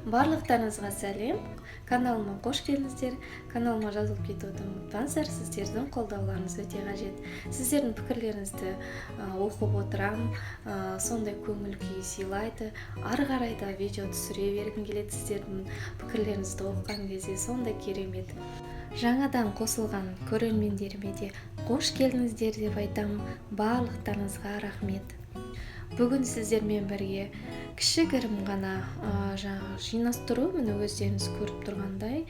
Барлықтарыңызға сәлем. Каналыма қош келдіңіздер. Каналыма жазылып кетуді ұмытпаңыздар. Сіздердің қолдауларыңыз өте қажет. Сіздердің пікірлеріңізді оқып отырам. Сондай көңіл күй сыйлайды. Ары қарай да видео түсіре бергім келеді. Сіздердің пікірлеріңізді оқыған кезде сондай керемет. Жаңадан қосылған көрермендеріме де қош келдіңіздер деп айтам. Барлықтарыңызға рахмет. Бүгін сіздермен бірге кішігірім ғана жинастыру, міне өздеріңіз көріп тұрғандай,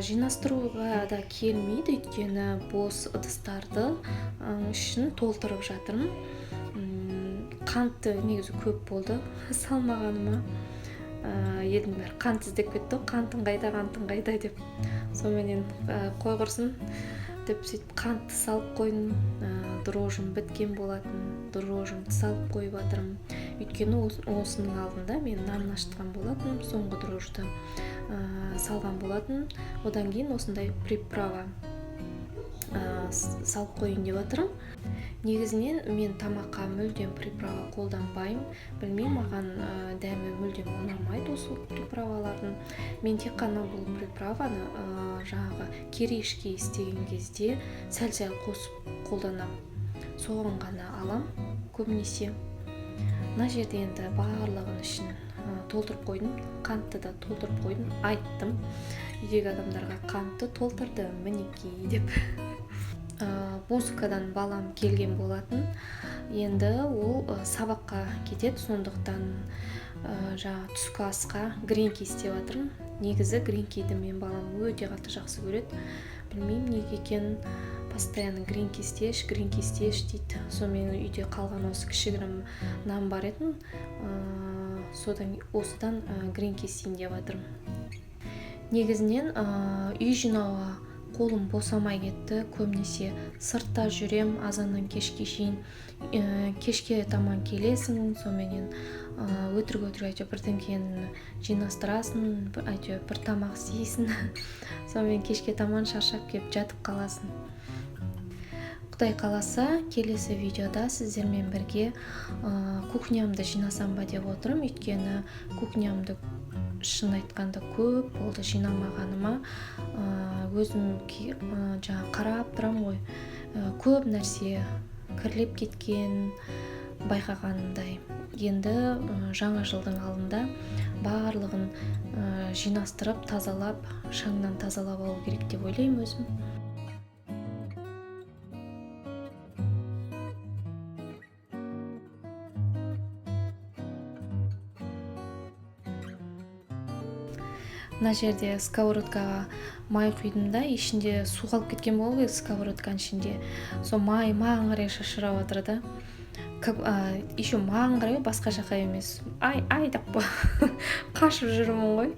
жинастыруға да келмейді, өйткені бос ыдыстарды ішін толтырып жатырмын. Қантты негізі көп болды салмағаныма. Елдің бәрі қант іздеп кетті, қантың қайда деп. Сонымен қой құрсын деп сөйтіп қантты салып қойдым. Дрожжым біткен болатын, дрожжымды салып қойып жатырмын. Өйткені осының алдында мен нан ашытқан болатын, соңғы дрожжды салған болатын. Одан кейін осындай приправа салып қойын деп жатырмын. Негізінен мен тамаққа мүлдем приправа қолданбаймын. Білмеймін, маған дәмі мүлдем ұнамайды осы приправалардың. Мен тек қана бұл приправаны жаңағы керешке істеген кезде сәл қосып қолданамын. Соған ғана алам көбінесе. Мына жерде енді барлығын ішін толтырып қойдым. Қантты да толтырып қойдым. Айттым үйдегі адамдарға, қантты толтырдым мінекей деп. Музыкадан балам келген болатын. Енді ол сабаққа кетеді, сондықтан түскі асқа гренки істеп жатырмын. Негізі гренкиді мен балам өте қатты жақсы көреді. Білмеймін неге екенін, постоянно гренки істеш дейді. Сонымен үйде қалған осы кішігірім нан бар еді. Осыдан гренки істейін деп жатырмын. Негізінен үй жинауға қолым босамай кетті. Көбінесе сыртта жүрем, азаннан кешке шейін. Кешке таман келесің, сонымен өтірік әйтеуір бірдеңені жинастырасың, әйтеуір бір тамақ істейсің. Сонымен кешке таман шаршап келіп жатып қаласың. Құдай қаласа, келесі видеода сіздермен бірге кухнямды жинасам ба деп отырмын. Өйткені кухнямды шын айтқанда көп болды жинамағаныма. Өзім қарап тұрам ғой, көп нәрсе кірлеп кеткен байқағанымдай. Енді жаңа жылдың алдында барлығын жинастырып, тазалап, шаңнан тазалап алу керек деп ойлаймын өзім. Мына жерде сковородкаға май құйдым да, ішінде су қалып кеткен болды сковородканың ішінде. Сол май маған қарай шашырап жатыр да. Еще маған қарай, басқа жаққа емес. Ай деп қашып жүрмін ғой.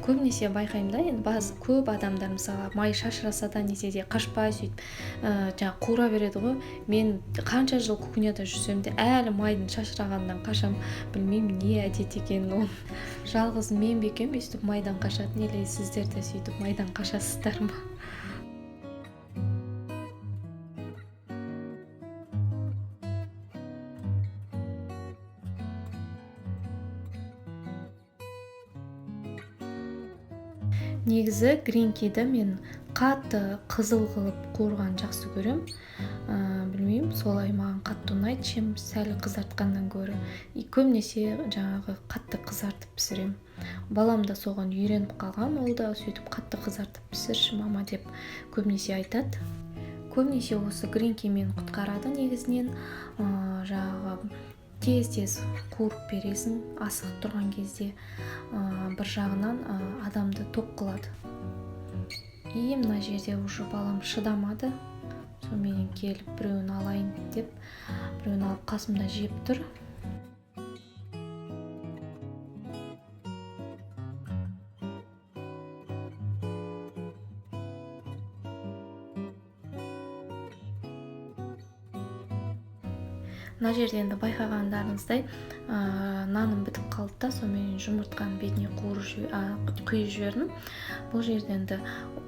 Көбінесе байқаймын да, енді көп адамдар мысалы май шашыраса да несе де қашпай сөйтіп қуыра береді ғой. Мен қанша жыл кухняда жүрсем де әлі майдың шашырағаннан қашам. Білмеймін не әдет екенін. Жалғыз мен бекем өйстіп майдан қашатын, или сіздер де сөйтіп майдан қашасыздар ма? Негізі гренкиді мен қатты қызыл қылып қуырған жақсы көрем. Білмеймін, солай маған қатты ұнайды, чем сәл қызартқаннан гөрі. Көбінесе жаңағы қатты қызартып пісірем. Балам да соған үйреніп қалған, ол да сөйтіп қатты қызартып пісірші мама деп көбінесе айтады. Көбінесе осы гренки мен құтқарады негізінен. Жаңағы тез қуырып бересің, асығып тұрған кезде бір жағынан адамды тоқ қылады. Мына жерде уже балам шыдамады. Сонымен келіп біреуін алайын деп, біреуін алып қасымда жеп тұр. Мына жерде енді байқағандарыңыздай наным бітіп қалды да, сонымен жұмыртқаның бетіне құйып жібердім. Бұл жерде енді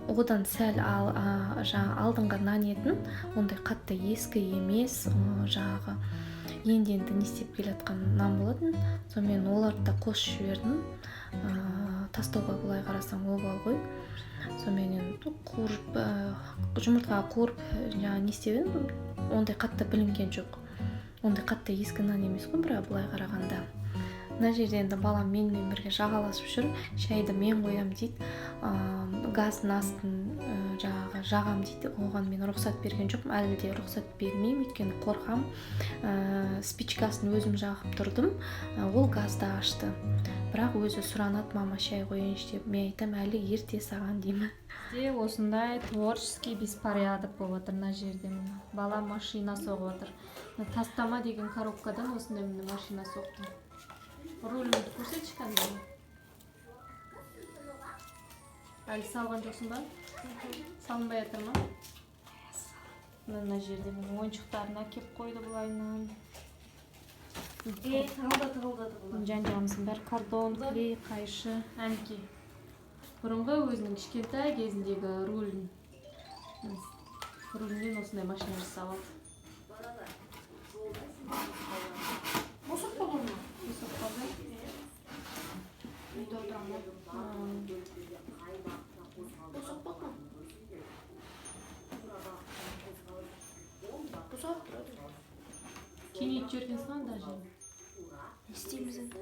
одан сәл алдыңғы нан етін, ондай қатты ескі емес, жаңағы енді не істеп келе жатқан нан болатын. Сонымен оларды да қосып жібердім. Тастауға былай қарасаң обал ғой. Сонымен қуырып, жұмыртқа қуырып, не істеп едім, ондай қатты білінген жоқ. Ондай қатты ескі нан емес қой, бірақ былай қарағанда. Мына жерде енді балам менімен бірге жағаласып жүр, шайды мен қоям дейді, газдың астын жағам дейді. Оған мен рұқсат берген жоқпын, әлі де рұқсат бермеймін, өйткені қорқам. Спичкасын өзім жағып тұрдым, ол газды ашты. Бірақ өзі сұранады, мама шай қояйыншы деп. Мен айтам, әлі ерте саған деймін. Осындай творческий беспорядок болып отыр мына жерде. Бала машина соғып отыр. Тастама деген коробкадан осындай машина соқты. Рулімді көрсетші қандай? Әлі салған жоқсын ба? Салынбай жатыр ма? Мына жерде ойыншықтарын әкеп қойды бұлайынан. Тығылды. Жан-жағымыздың бәрі картон, клей, қайшы, әнеки. Бұрынғы өзінің кішкентай кезіндегі рулін. Рулінен осындай машина жасап алды. Босап қалды ма? Босап қалды. Үйде отырам ба? Босап қалды ма? Босап тұрады. Кенет жібергенсің даже. Не істейміз енді?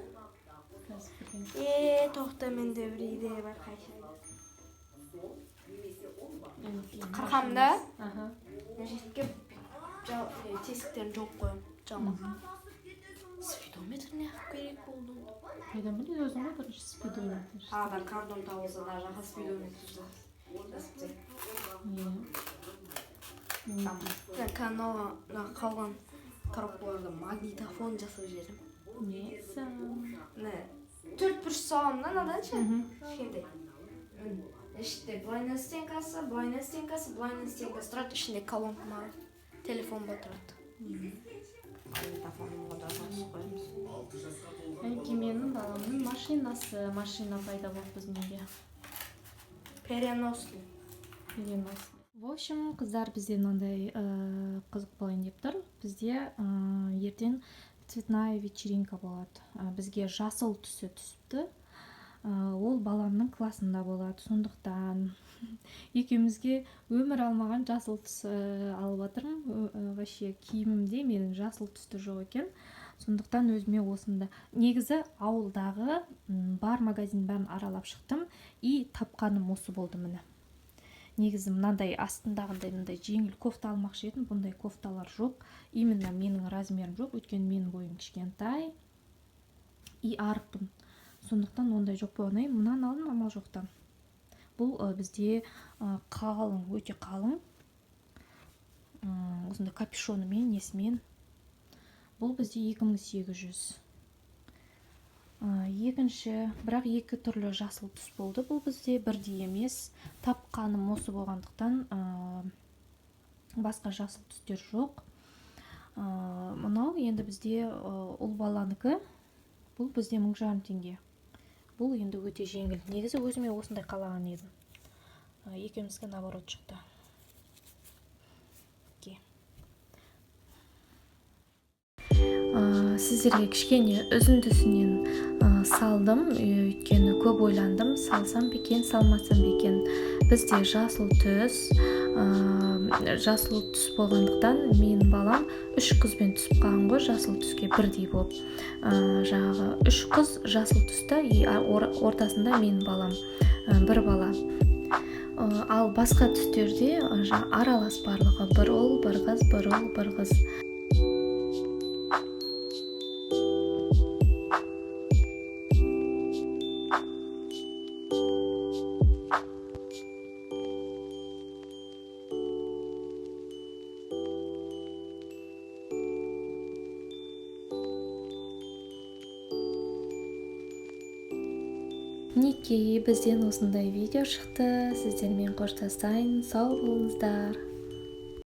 Тоқта, менде бір идея бар, қайшайды. Қырқамда жетке тесіктерін жоқ қойым, жамақ. Спидометр не қып керек болды? Қайдан біледі өзің ғой бірінші спидометр? Бар кардон табылса да жақа спидометр жасыптен. Каналға қалған коробкаларда магнитофон жасап жерім. Несің? 4 бұрыш саламын наданшы? Кішкентай. Іште былайна стенкасы тұрады, ішінде колонка бар. Телефон бар тұрады. Магнитофонымға да жасып қойымыз. Менің баламның машина пайда болып біздің үйге. Переносный. В общем, қыздар бізде мынандай қызық болайын деп тұр. Бізде ертең цветная вечеринка болады. Бізге жасыл түсі түсіпті. Ол баламның классында болады. Сондықтан екеумізге өмір алмаған жасыл түс алып жатырмын. Вообще киімімде менің жасыл түсті жоқ екен. Сондықтан өзіме осында. Негізі ауылдағы бар магазин бәрін аралап шықтым. И тапқаным осы болды міне. Негізі мынандай астындағындай мындай жеңіл кофта алмақшы едім, бұндай кофталар жоқ. Именно менің размерім жоқ, өйткені менің бойым кішкентай и арықпын. Сондықтан ондай жоқ болғаннан кейін мынаны алдым, амал жоқтан. Бұл бізде қалың, өте қалың. Осындай капюшонымен, несімен. Бұл бізде 2800. Екінші, бірақ екі түрлі жасыл түс болды. Бұл бізде бірдей емес. Тапқаным осы болғандықтан басқа жасыл түстер жоқ. Мынау енді бізде ұл баланыкі. Бұл бізде 1500 теңге. Бұл енді өте жеңіл. Негізі өзіме осындай қалаған едім. Екеумізге наоборот шықты. Сіздерге кішкене үзіндісінен салдым, өйткені көп ойландым, салсам бекен, салмасам бекен. Бізде жасыл түс болғандықтан мен балам 3 қызбен түсіп қалған ғой, жасыл түске бірдей болып. Жаңағы 3 қыз жасыл түсті, ортасында мен балам, бір бала. Ал басқа түстерде аралас барлығы, бір ұл, бір қыз, бір ұл, бір қыз. Мінекей бізден осындай видео шықты. Сіздермен қоштасайын, сау болыңыздар.